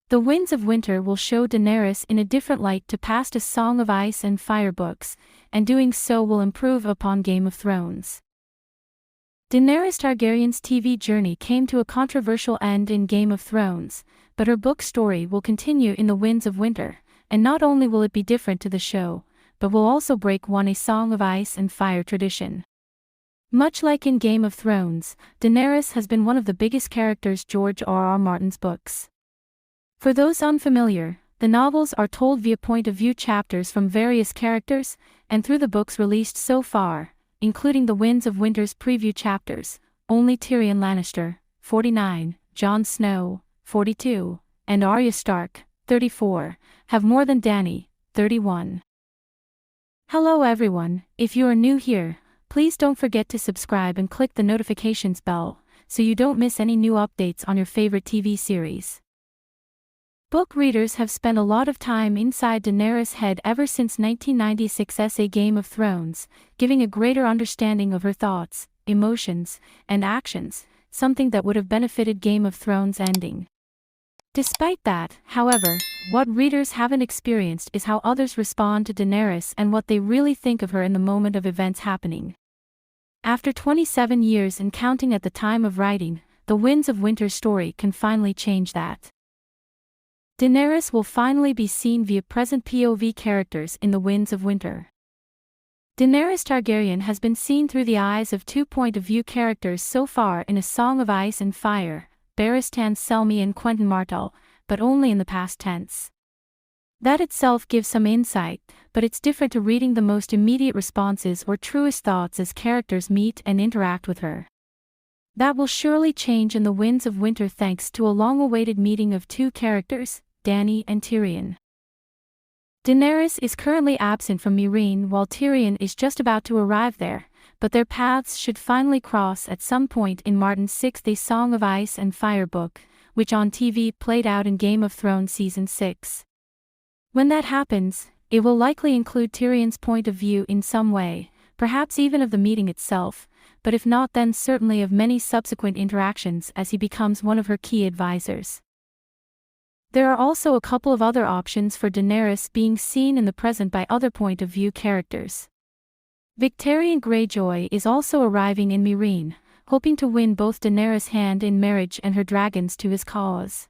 The Winds of Winter will show Daenerys in a different light to past A Song of Ice and Fire books, and doing so will improve upon Game of Thrones. Daenerys Targaryen's TV journey came to a controversial end in Game of Thrones, but her book story will continue in The Winds of Winter, and not only will it be different to the show, but will also break one A Song of Ice and Fire tradition. Much like in Game of Thrones, Daenerys has been one of the biggest characters George R.R. Martin's books. For those unfamiliar, the novels are told via point-of-view chapters from various characters, and through the books released so far, including The Winds of Winter's preview chapters, only Tyrion Lannister, 49, Jon Snow, 42, and Arya Stark, 34, have more than Dany, 31. Hello everyone, if you are new here, please don't forget to subscribe and click the notifications bell, so you don't miss any new updates on your favorite TV series. Book readers have spent a lot of time inside Daenerys' head ever since 1996's A Game of Thrones, giving a greater understanding of her thoughts, emotions, and actions, something that would have benefited Game of Thrones' ending. Despite that, however, what readers haven't experienced is how others respond to Daenerys and what they really think of her in the moment of events happening. After 27 years and counting at the time of writing, The Winds of Winter's story can finally change that. Daenerys will finally be seen via present POV characters in The Winds of Winter. Daenerys Targaryen has been seen through the eyes of two point-of-view characters so far in A Song of Ice and Fire, Barristan Selmy and Quentyn Martell, but only in the past tense. That itself gives some insight, but it's different to reading the most immediate responses or truest thoughts as characters meet and interact with her. That will surely change in The Winds of Winter thanks to a long-awaited meeting of two characters, Dany and Tyrion. Daenerys is currently absent from Meereen while Tyrion is just about to arrive there, but their paths should finally cross at some point in Martin's sixth A Song of Ice and Fire book, which on TV played out in Game of Thrones Season 6. When that happens, it will likely include Tyrion's point of view in some way, perhaps even of the meeting itself, but if not then certainly of many subsequent interactions as he becomes one of her key advisors. There are also a couple of other options for Daenerys being seen in the present by other point-of-view characters. Victarion Greyjoy is also arriving in Meereen, hoping to win both Daenerys' hand in marriage and her dragons to his cause.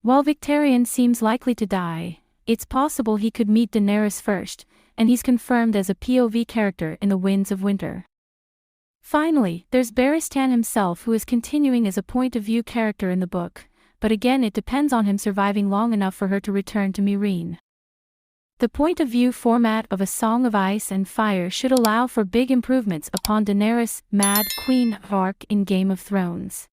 While Victarion seems likely to die, it's possible he could meet Daenerys first, and he's confirmed as a POV character in The Winds of Winter. Finally, there's Barristan himself who is continuing as a point-of-view character in the book, but again it depends on him surviving long enough for her to return to Meereen. The point-of-view format of A Song of Ice and Fire should allow for big improvements upon Daenerys' Mad Queen arc in Game of Thrones.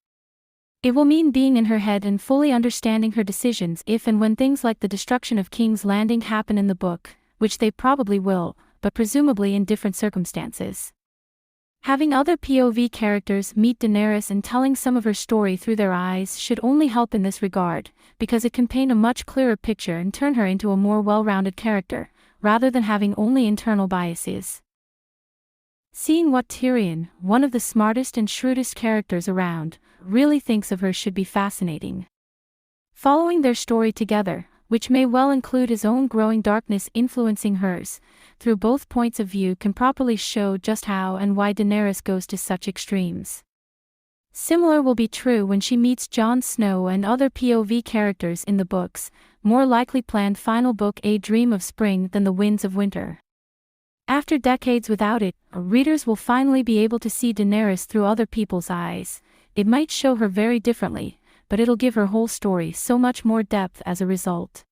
It will mean being in her head and fully understanding her decisions if and when things like the destruction of King's Landing happen in the book, which they probably will, but presumably in different circumstances. Having other POV characters meet Daenerys and telling some of her story through their eyes should only help in this regard, because it can paint a much clearer picture and turn her into a more well-rounded character, rather than having only internal biases. Seeing what Tyrion, one of the smartest and shrewdest characters around, really thinks of her should be fascinating. Following their story together, which may well include his own growing darkness influencing hers, through both points of view can properly show just how and why Daenerys goes to such extremes. Similar will be true when she meets Jon Snow and other POV characters in the books, more likely planned final book A Dream of Spring than The Winds of Winter. After decades without it, readers will finally be able to see Daenerys through other people's eyes. It might show her very differently, but it'll give her whole story so much more depth as a result.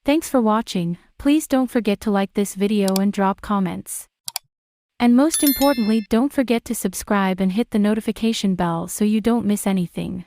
Thanks for watching, please don't forget to like this video and drop comments. And most importantly, don't forget to subscribe and hit the notification bell so you don't miss anything.